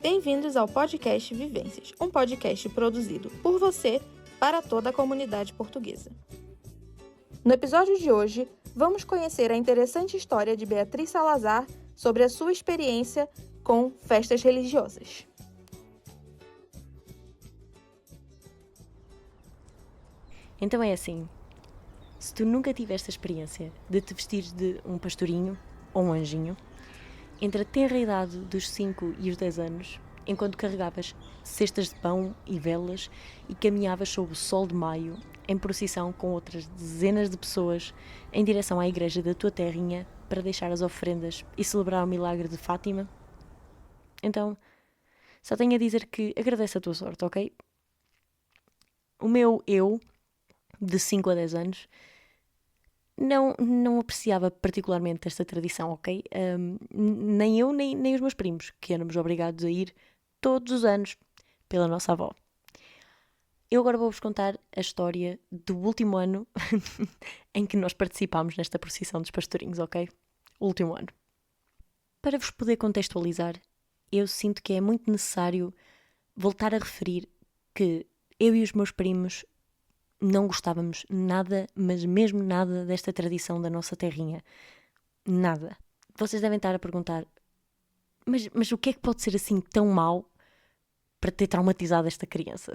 Bem-vindos ao podcast Vivências, um podcast produzido por você para toda a comunidade portuguesa. No episódio de hoje, vamos conhecer a interessante história de Beatriz Salazar sobre a sua experiência com festas religiosas. Então é assim, se tu nunca tiveste a experiência de te vestir de um pastorinho ou um anjinho, entre a tenra idade dos 5 e os 10 anos, enquanto carregavas cestas de pão e velas e caminhavas sob o sol de maio, em procissão com outras dezenas de pessoas, em direção à igreja da tua terrinha para deixar as ofrendas e celebrar o milagre de Fátima, então só tenho a dizer que agradeço a tua sorte, ok? O meu eu, de 5 a 10 anos, não apreciava particularmente esta tradição, ok? Nem eu, nem os meus primos, que éramos obrigados a ir todos os anos pela nossa avó. Eu agora vou-vos contar a história do último ano em que nós participámos nesta procissão dos pastorinhos, ok? O último ano. Para vos poder contextualizar, eu sinto que é muito necessário voltar a referir que eu e os meus primos não gostávamos nada, mas mesmo nada, desta tradição da nossa terrinha. Nada. Vocês devem estar a perguntar, mas o que é que pode ser assim tão mau para ter traumatizado esta criança?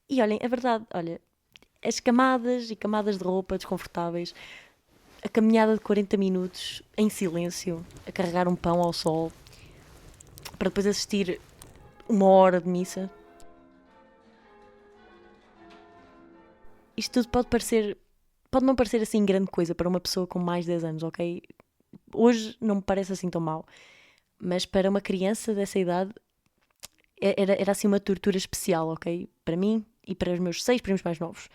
E olhem, a verdade, olha, as camadas e camadas de roupa desconfortáveis, a caminhada de 40 minutos em silêncio, a carregar um pão ao sol, para depois assistir 1 hora de missa. Isto tudo pode não parecer assim grande coisa para uma pessoa com mais de 10 anos, ok? Hoje não me parece assim tão mau, mas para uma criança dessa idade era assim uma tortura especial, ok? Para mim e para os meus 6 primos mais novos.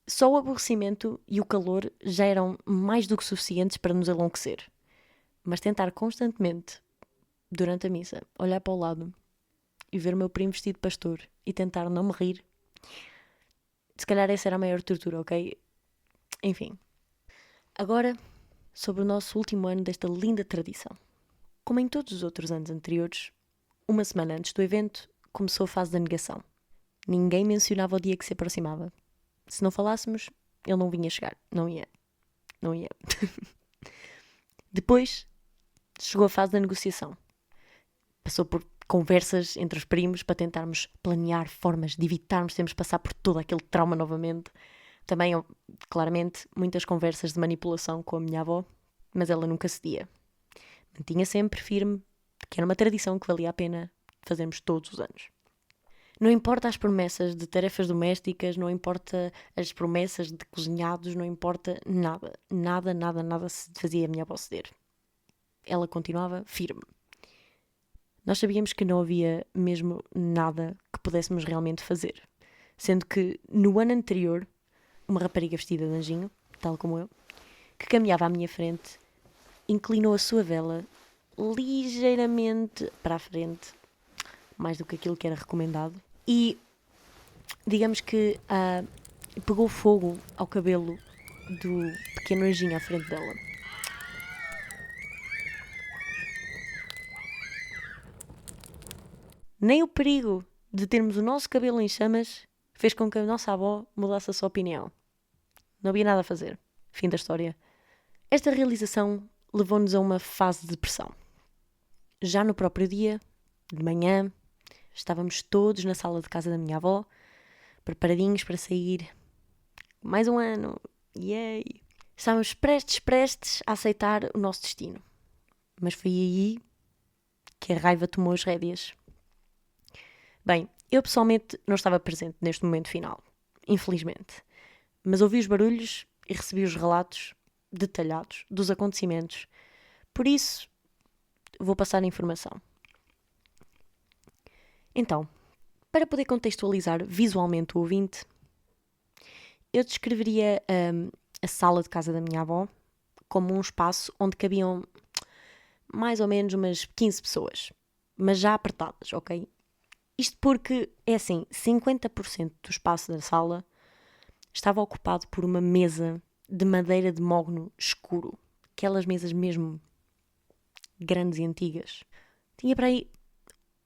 Só o aborrecimento e o calor já eram mais do que suficientes para nos enlouquecer. Mas tentar constantemente, durante a missa, olhar para o lado e ver o meu primo vestido de pastor e tentar não me rir, se calhar essa era a maior tortura, ok? Enfim. Agora, sobre o nosso último ano desta linda tradição. Como em todos os outros anos anteriores, uma semana antes do evento, começou a fase da negação. Ninguém mencionava o dia que se aproximava. Se não falássemos, ele não vinha chegar. Não ia. Depois, chegou a fase da negociação. Passou por conversas entre os primos para tentarmos planear formas de evitarmos termos de passar por todo aquele trauma novamente. Também, claramente, muitas conversas de manipulação com a minha avó, mas ela nunca cedia. Mantinha sempre firme que era uma tradição que valia a pena fazermos todos os anos. Não importa as promessas de tarefas domésticas, não importa as promessas de cozinhados, não importa nada. Nada se fazia a minha avó ceder. Ela continuava firme. Nós sabíamos que não havia mesmo nada que pudéssemos realmente fazer. Sendo que, no ano anterior, uma rapariga vestida de anjinho, tal como eu, que caminhava à minha frente, inclinou a sua vela ligeiramente para a frente, mais do que aquilo que era recomendado, e, digamos que, pegou fogo ao cabelo do pequeno anjinho à frente dela. Nem o perigo de termos o nosso cabelo em chamas fez com que a nossa avó mudasse a sua opinião. Não havia nada a fazer. Fim da história. Esta realização levou-nos a uma fase de depressão. Já no próprio dia, de manhã, estávamos todos na sala de casa da minha avó, preparadinhos para sair. Mais um ano. Yay! Estávamos prestes a aceitar o nosso destino. Mas foi aí que a raiva tomou as rédeas. Bem, eu pessoalmente não estava presente neste momento final, infelizmente. Mas ouvi os barulhos e recebi os relatos detalhados dos acontecimentos. Por isso, vou passar a informação. Então, para poder contextualizar visualmente o ouvinte, eu descreveria a sala de casa da minha avó como um espaço onde cabiam mais ou menos umas 15 pessoas, mas já apertadas, ok? Isto porque, é assim, 50% do espaço da sala estava ocupado por uma mesa de madeira de mogno escuro. Aquelas mesas mesmo grandes e antigas. Tinha para aí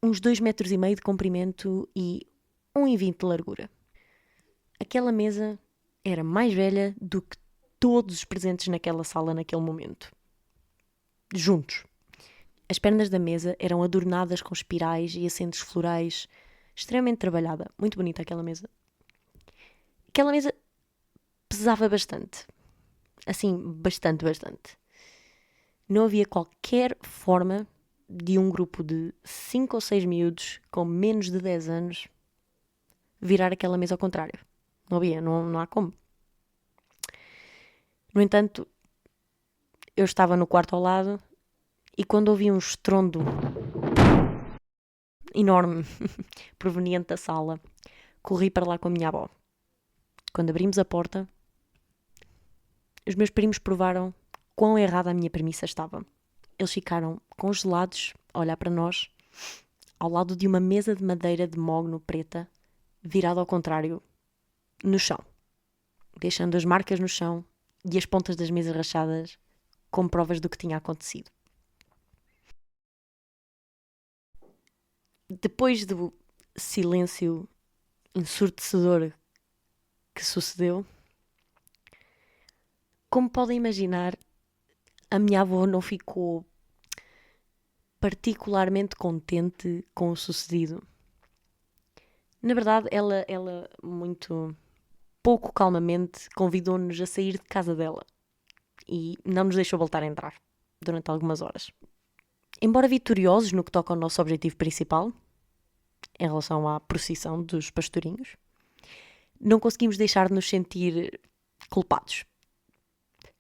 uns 2,5 metros de comprimento e 1,20 de largura. Aquela mesa era mais velha do que todos os presentes naquela sala naquele momento. Juntos. As pernas da mesa eram adornadas com espirais e acentos florais, extremamente trabalhada. Muito bonita aquela mesa. Aquela mesa pesava bastante. Assim, bastante. Não havia qualquer forma de um grupo de 5 ou 6 miúdos com menos de 10 anos virar aquela mesa ao contrário. Não havia, não há como. No entanto, eu estava no quarto ao lado e quando ouvi um estrondo enorme proveniente da sala, corri para lá com a minha avó. Quando abrimos a porta, os meus primos provaram quão errada a minha premissa estava. Eles ficaram congelados a olhar para nós, ao lado de uma mesa de madeira de mogno preta, virada ao contrário, no chão, deixando as marcas no chão e as pontas das mesas rachadas como provas do que tinha acontecido. Depois do silêncio ensurdecedor que sucedeu, como podem imaginar, a minha avó não ficou particularmente contente com o sucedido. Na verdade, ela muito pouco calmamente convidou-nos a sair de casa dela e não nos deixou voltar a entrar durante algumas horas. Embora vitoriosos no que toca ao nosso objetivo principal, em relação à procissão dos pastorinhos, não conseguimos deixar de nos sentir culpados.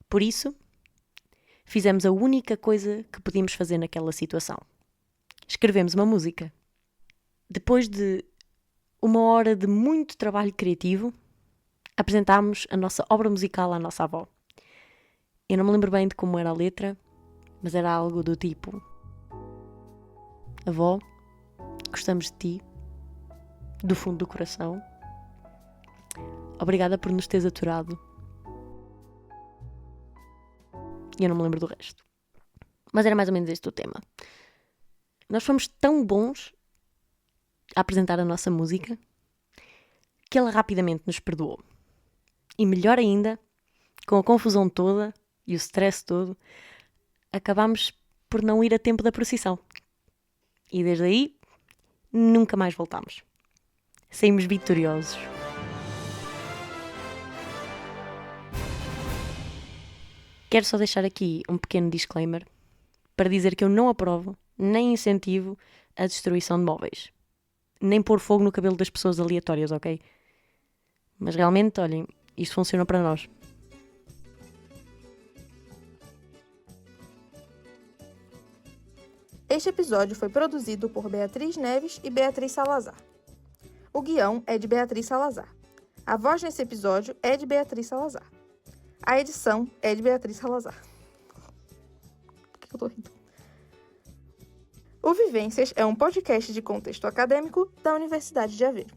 Por isso, fizemos a única coisa que podíamos fazer naquela situação. Escrevemos uma música. Depois de 1 hora de muito trabalho criativo, apresentámos a nossa obra musical à nossa avó. Eu não me lembro bem de como era a letra, mas era algo do tipo: Avó, gostamos de ti, do fundo do coração. Obrigada por nos teres aturado. E eu não me lembro do resto. Mas era mais ou menos este o tema. Nós fomos tão bons a apresentar a nossa música que ela rapidamente nos perdoou. E melhor ainda, com a confusão toda e o stress todo, acabámos por não ir a tempo da procissão. E desde aí, nunca mais voltámos. Saímos vitoriosos. Quero só deixar aqui um pequeno disclaimer para dizer que eu não aprovo nem incentivo a destruição de móveis. Nem pôr fogo no cabelo das pessoas aleatórias, ok? Mas realmente, olhem, isto funciona para nós. Este episódio foi produzido por Beatriz Neves e Beatriz Salazar. O guião é de Beatriz Salazar. A voz nesse episódio é de Beatriz Salazar. A edição é de Beatriz Salazar. Por que eu tô rindo? O Vivências é um podcast de contexto acadêmico da Universidade de Aveiro.